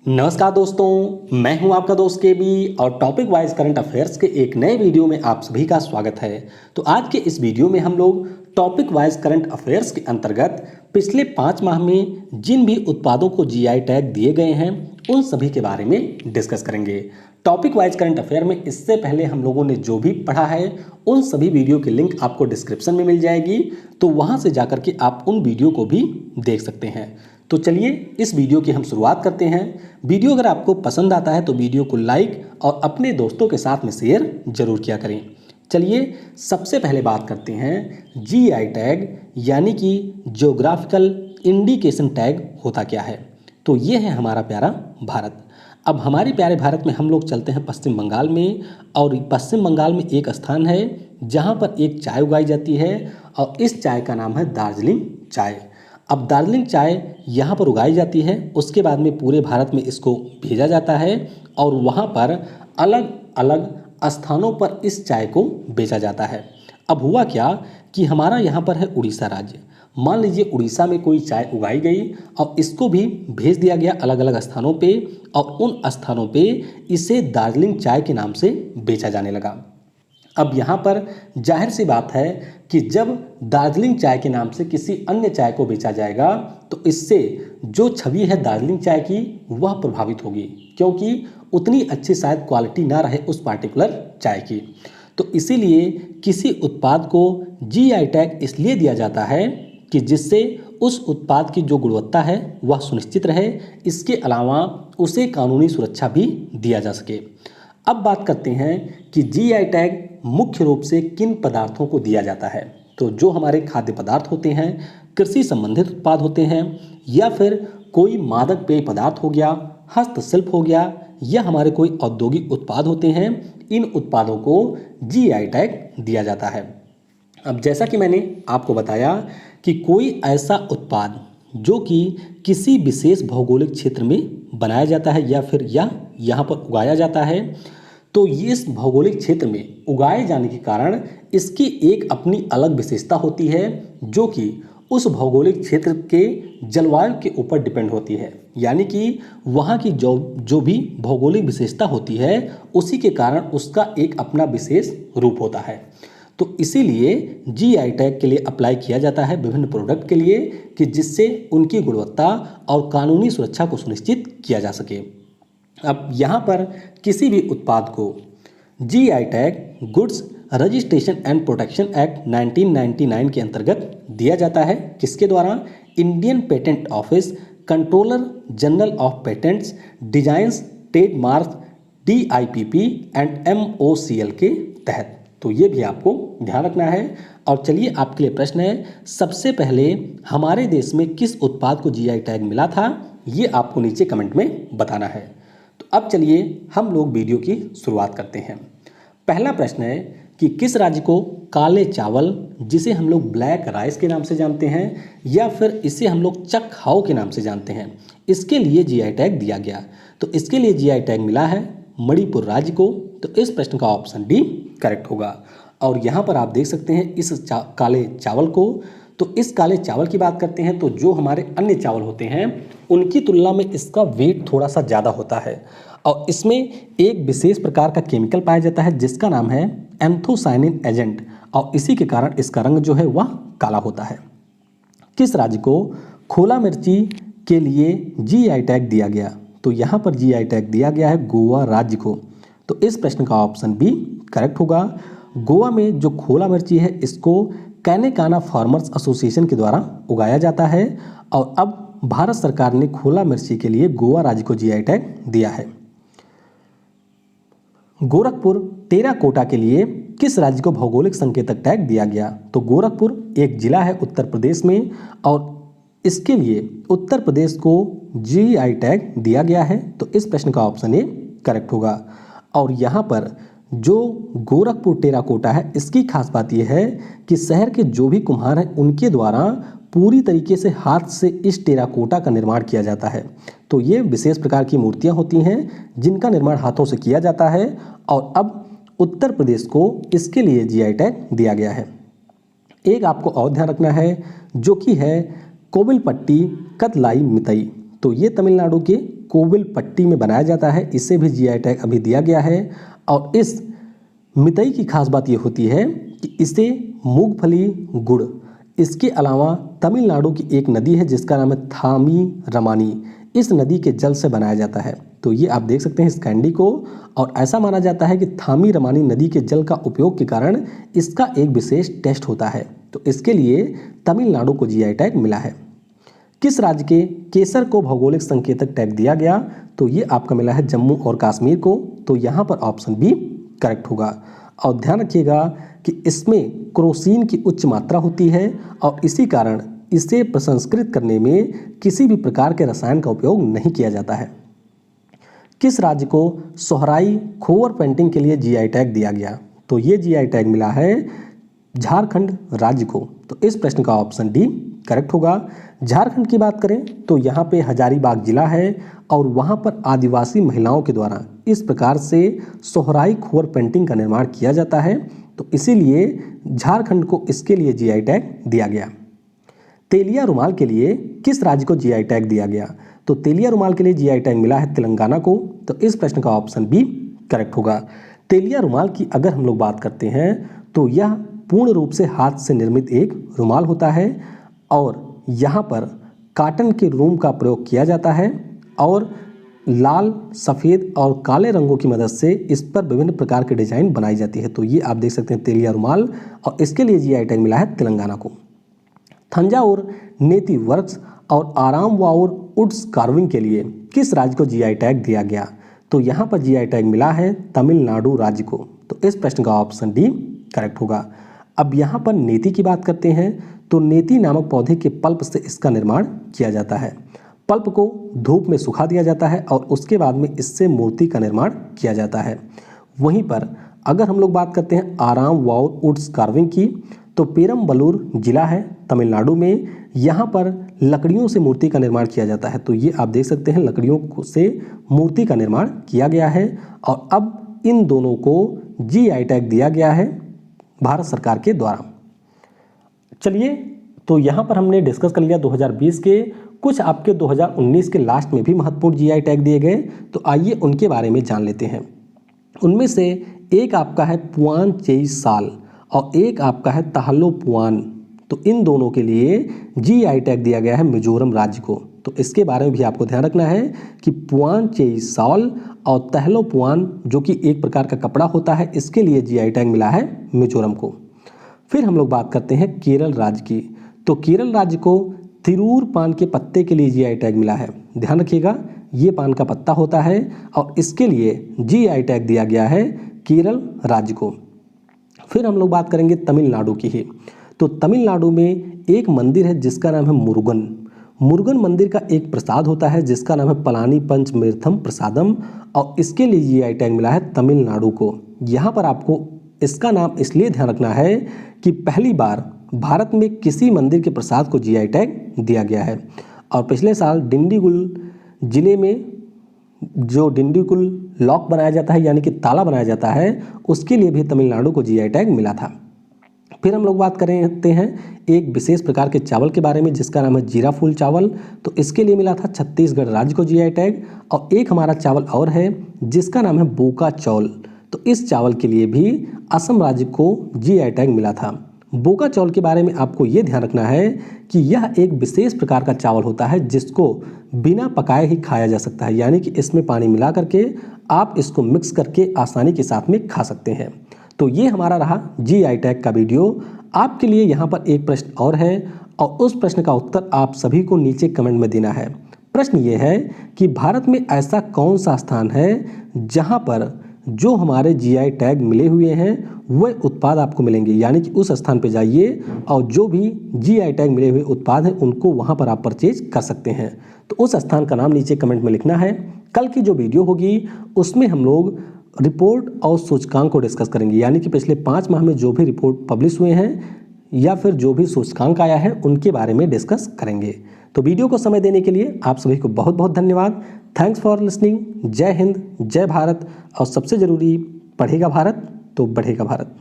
नमस्कार दोस्तों, मैं हूं आपका दोस्त के बी और टॉपिक वाइज करंट अफेयर्स के एक नए वीडियो में आप सभी का स्वागत है। तो आज के इस वीडियो में हम लोग टॉपिक वाइज करंट अफेयर्स के अंतर्गत पिछले 5 माह में जिन भी उत्पादों को जीआई टैग दिए गए हैं उन सभी के बारे में डिस्कस करेंगे। टॉपिक वाइज करंट अफेयर में इससे पहले हम लोगों ने जो भी पढ़ा है उन सभी वीडियो की लिंक आपको डिस्क्रिप्शन में मिल जाएगी, तो वहां से जाकर के आप उन वीडियो को भी देख सकते हैं। तो चलिए इस वीडियो की हम शुरुआत करते हैं। वीडियो अगर आपको पसंद आता है तो वीडियो को लाइक और अपने दोस्तों के साथ में शेयर जरूर किया करें। चलिए सबसे पहले बात करते हैं जीआई टैग यानी कि ज्योग्राफिकल इंडिकेशन टैग होता क्या है। तो ये है हमारा प्यारा भारत। अब हमारे प्यारे भारत में हम लोग चलते हैं पश्चिम बंगाल में, और पश्चिम बंगाल में एक स्थान है जहाँ पर एक चाय उगाई जाती है और इस चाय का नाम है दार्जिलिंग चाय। अब दार्जिलिंग चाय यहाँ पर उगाई जाती है, उसके बाद में पूरे भारत में इसको भेजा जाता है और वहाँ पर अलग अलग स्थानों पर इस चाय को बेचा जाता है। अब हुआ क्या कि हमारा यहाँ पर है उड़ीसा राज्य। मान लीजिए उड़ीसा में कोई चाय उगाई गई और इसको भी भेज दिया गया अलग अलग स्थानों पे, और उन स्थानों पे इसे दार्जिलिंग चाय के नाम से बेचा जाने लगा। अब यहाँ पर जाहिर सी बात है कि जब दार्जिलिंग चाय के नाम से किसी अन्य चाय को बेचा जाएगा तो इससे जो छवि है दार्जिलिंग चाय की वह प्रभावित होगी, क्योंकि उतनी अच्छी शायद क्वालिटी ना रहे उस पार्टिकुलर चाय की। तो इसीलिए किसी उत्पाद को जीआई टैग इसलिए दिया जाता है कि जिससे उस उत्पाद की जो गुणवत्ता है वह सुनिश्चित रहे, इसके अलावा उसे कानूनी सुरक्षा भी दिया जा सके। अब बात करते हैं कि जीआई टैग मुख्य रूप से किन पदार्थों को दिया जाता है। तो जो हमारे खाद्य पदार्थ होते हैं, कृषि संबंधित उत्पाद होते हैं, या फिर कोई मादक पेय पदार्थ हो गया, हस्तशिल्प हो गया, या हमारे कोई औद्योगिक उत्पाद होते हैं, इन उत्पादों को जीआई टैग दिया जाता है। अब जैसा कि मैंने आपको बताया कि कोई ऐसा उत्पाद जो कि किसी विशेष भौगोलिक क्षेत्र में बनाया जाता है या फिर यहाँ पर उगाया जाता है, तो ये इस भौगोलिक क्षेत्र में उगाए जाने के कारण इसकी एक अपनी अलग विशेषता होती है जो कि उस भौगोलिक क्षेत्र के जलवायु के ऊपर डिपेंड होती है। यानी कि वहाँ की जो भी भौगोलिक विशेषता होती है उसी के कारण उसका एक अपना विशेष रूप होता है। तो इसीलिए जीआई टैग के लिए अप्लाई किया जाता है विभिन्न प्रोडक्ट के लिए कि जिससे उनकी गुणवत्ता और कानूनी सुरक्षा को सुनिश्चित किया जा सके। अब यहाँ पर किसी भी उत्पाद को GI tag goods registration and protection act 1999 के अंतर्गत दिया जाता है। किसके द्वारा? Indian patent office, controller general of patents, designs, trademark, DIPP and MOCL के तहत। तो ये भी आपको ध्यान रखना है। और चलिए आपके लिए प्रश्न है, सबसे पहले हमारे देश में किस उत्पाद को जीआई टैग मिला था, ये आपको नीचे कमेंट में बताना है। तो अब चलिए हम लोग वीडियो की शुरुआत करते हैं। पहला प्रश्न है कि किस राज्य को काले चावल, जिसे हम लोग ब्लैक राइस के नाम से जानते हैं या फिर इसे हम लोग चकहाओ के नाम से जानते हैं, इसके लिए जीआई टैग दिया गया। तो इसके लिए जीआई टैग मिला है मणिपुर राज्य को। तो इस प्रश्न का ऑप्शन डी करेक्ट होगा। और यहाँ पर आप देख सकते हैं इस काले चावल को। तो इस काले चावल की बात करते हैं तो जो हमारे अन्य चावल होते हैं उनकी तुलना में इसका वेट थोड़ा सा ज़्यादा होता है और इसमें एक विशेष प्रकार का केमिकल पाया जाता है जिसका नाम है एंथोसाइनिन एजेंट, और इसी के कारण इसका रंग जो है वह काला होता है। किस राज्य को खोला मिर्ची के लिए जीआई टैग दिया गया? तो यहाँ पर जीआई टैग दिया गया है गोवा राज्य को। तो इस प्रश्न का ऑप्शन बी करेक्ट होगा। गोवा में जो खोला मिर्ची है इसको कैनेकाना फार्मर्स एसोसिएशन के द्वारा उगाया जाता है, और अब भारत सरकार ने खोला मिर्ची के लिए गोवा राज्य को जीआई टैग दिया है। गोरखपुर टेराकोटा के लिए किस राज्य को भौगोलिक संकेतक टैग दिया गया? तो गोरखपुर एक जिला है उत्तर प्रदेश में और इसके लिए उत्तर प्रदेश को जीआई टैग दिया गया है। तो इस प्रश्न का ऑप्शन ए करेक्ट होगा। और यहाँ पर जो गोरखपुर टेराकोटा है इसकी खास बात यह है कि शहर के जो भी कुम्हार हैं उनके द्वारा पूरी तरीके से हाथ से इस टेराकोटा का निर्माण किया जाता है। तो ये विशेष प्रकार की मूर्तियां होती हैं जिनका निर्माण हाथों से किया जाता है, और अब उत्तर प्रदेश को इसके लिए जीआई टैग दिया गया है। एक आपको और ध्यान रखना है जो कि है कोविलपट्टी कदलाई मितई। तो ये तमिलनाडु के कोविल पट्टी में बनाया जाता है, इसे भी जीआई टैग अभी दिया गया है। और इस मितई की खास बात ये होती है कि इसे मूंगफली गुड़, इसके अलावा तमिलनाडु की एक नदी है जिसका नाम है थामी रमानी, इस नदी के जल से बनाया जाता है। तो ये आप देख सकते हैं इस कैंडी को, और ऐसा माना जाता है कि थामी रमानी नदी के जल का उपयोग के कारण इसका एक विशेष टेस्ट होता है। तो इसके लिए तमिलनाडु को जीआई टैग मिला है। किस राज्य के केसर को भौगोलिक संकेतक टैग दिया गया? तो ये आपका मिला है जम्मू और कश्मीर को। तो यहाँ पर ऑप्शन बी करेक्ट होगा। और ध्यान रखिएगा कि इसमें क्रोसीन की उच्च मात्रा होती है और इसी कारण इसे प्रसंस्कृत करने में किसी भी प्रकार के रसायन का उपयोग नहीं किया जाता है। किस राज्य को सोहराई खोवर पेंटिंग के लिए जीआई टैग दिया गया? तो ये जीआई टैग मिला है झारखंड राज्य को। तो इस प्रश्न का ऑप्शन डी करेक्ट होगा। झारखंड की बात करें तो यहाँ पे हजारीबाग जिला है और वहाँ पर आदिवासी महिलाओं के द्वारा इस प्रकार से सोहराई खोवर पेंटिंग का निर्माण किया जाता है। तो इसीलिए झारखंड को इसके लिए जीआई टैग दिया गया। तेलिया रुमाल के लिए किस राज्य को जीआई टैग दिया गया? तो तेलिया रुमाल के लिए जीआई टैग मिला है तेलंगाना को। तो इस प्रश्न का ऑप्शन बी करेक्ट होगा। तेलिया रुमाल की अगर हम लोग बात करते हैं तो यह पूर्ण रूप से हाथ से निर्मित एक रुमाल होता है और यहाँ पर कॉटन के रूम का प्रयोग किया जाता है और लाल, सफ़ेद और काले रंगों की मदद से इस पर विभिन्न प्रकार के डिजाइन बनाई जाती है। तो ये आप देख सकते हैं तेलिया रुमाल, और इसके लिए जीआई टैग मिला है तेलंगाना को। थंजावुर नेति वर्क्स और आराम वाउर वुड्स कार्विंग के लिए किस राज्य को जीआई टैग दिया गया? तो यहाँ पर जीआई टैग मिला है तमिलनाडु राज्य को। तो इस प्रश्न का ऑप्शन डी करेक्ट होगा। अब यहाँ पर नेति की बात करते हैं तो नेति नामक पौधे के पल्प से इसका निर्माण किया जाता है। पल्प को धूप में सुखा दिया जाता है और उसके बाद में इससे मूर्ति का निर्माण किया जाता है। वहीं पर अगर हम लोग बात करते हैं आराम वाउर वुड्स कार्विंग की, तो पेरम्बलूर जिला है तमिलनाडु में, यहाँ पर लकड़ियों से मूर्ति का निर्माण किया जाता है। तो ये आप देख सकते हैं लकड़ियों से मूर्ति का निर्माण किया गया है और अब इन दोनों को जीआई टैग दिया गया है भारत सरकार के द्वारा। चलिए, तो यहाँ पर हमने डिस्कस कर लिया 2020 के, कुछ आपके 2019 के लास्ट में भी महत्वपूर्ण जीआई टैग दिए गए। तो आइए उनके बारे में जान लेते हैं। उनमें से एक आपका है पुआन चेई साल और एक आपका है ताहलो पुआन। तो इन दोनों के लिए जीआई टैग दिया गया है मिजोरम राज्य को। तो इसके बारे में भी आपको ध्यान रखना है कि पुआन चेई साल और तहलो पुआन, जो कि एक प्रकार का कपड़ा होता है, इसके लिए जीआई टैग मिला है मिजोरम को। फिर हम लोग बात करते हैं केरल राज्य की। तो केरल राज्य को तिरूर पान के पत्ते के लिए जीआई टैग मिला है। ध्यान रखिएगा, ये पान का पत्ता होता है और इसके लिए जीआई टैग दिया गया है केरल राज्य को। फिर हम लोग बात करेंगे तमिलनाडु की ही। तो तमिलनाडु में एक मंदिर है जिसका नाम है मुरुगन। मुरुगन मंदिर का एक प्रसाद होता है जिसका नाम है पलानी पंचमीर्थम प्रसादम और इसके लिए जीआई टैग मिला है तमिलनाडु को। यहाँ पर आपको इसका नाम इसलिए ध्यान रखना है कि पहली बार भारत में किसी मंदिर के प्रसाद को जीआई टैग दिया गया है और पिछले साल डिंडीगुल जिले में जो डिंडीगुल लॉक बनाया जाता है यानी कि ताला बनाया जाता है, उसके लिए भी तमिलनाडु को जीआई टैग मिला था। फिर हम लोग बात करते हैं एक विशेष प्रकार के चावल के बारे में जिसका नाम है जीरा फूल चावल। तो इसके लिए मिला था छत्तीसगढ़ राज्य को जीआई टैग। और एक हमारा चावल और है जिसका नाम है बोका चौल। तो इस चावल के लिए भी असम राज्य को जीआई टैग मिला था। बोका चावल के बारे में आपको ये ध्यान रखना है कि यह एक विशेष प्रकार का चावल होता है जिसको बिना पकाए ही खाया जा सकता है, यानी कि इसमें पानी मिला करके आप इसको मिक्स करके आसानी के साथ में खा सकते हैं। तो ये हमारा रहा जीआई टैग का वीडियो। आपके लिए यहाँ पर एक प्रश्न और है और उस प्रश्न का उत्तर आप सभी को नीचे कमेंट में देना है। प्रश्न ये है कि भारत में ऐसा कौन सा स्थान है जहाँ पर जो हमारे जीआई टैग मिले हुए हैं वह उत्पाद आपको मिलेंगे, यानी कि उस स्थान पे जाइए और जो भी जीआई टैग मिले हुए उत्पाद हैं उनको वहाँ पर आप परचेज कर सकते हैं। तो उस स्थान का नाम नीचे कमेंट में लिखना है। कल की जो वीडियो होगी उसमें हम लोग रिपोर्ट और सूचकांक को डिस्कस करेंगे, यानी कि पिछले 5 माह में जो भी रिपोर्ट पब्लिश हुए हैं या फिर जो भी सूचकांक आया है उनके बारे में डिस्कस करेंगे। तो वीडियो को समय देने के लिए आप सभी को बहुत बहुत धन्यवाद। Thanks for listening. जय हिंद, जय भारत और सबसे ज़रूरी, पढ़ेगा भारत तो बढ़ेगा भारत।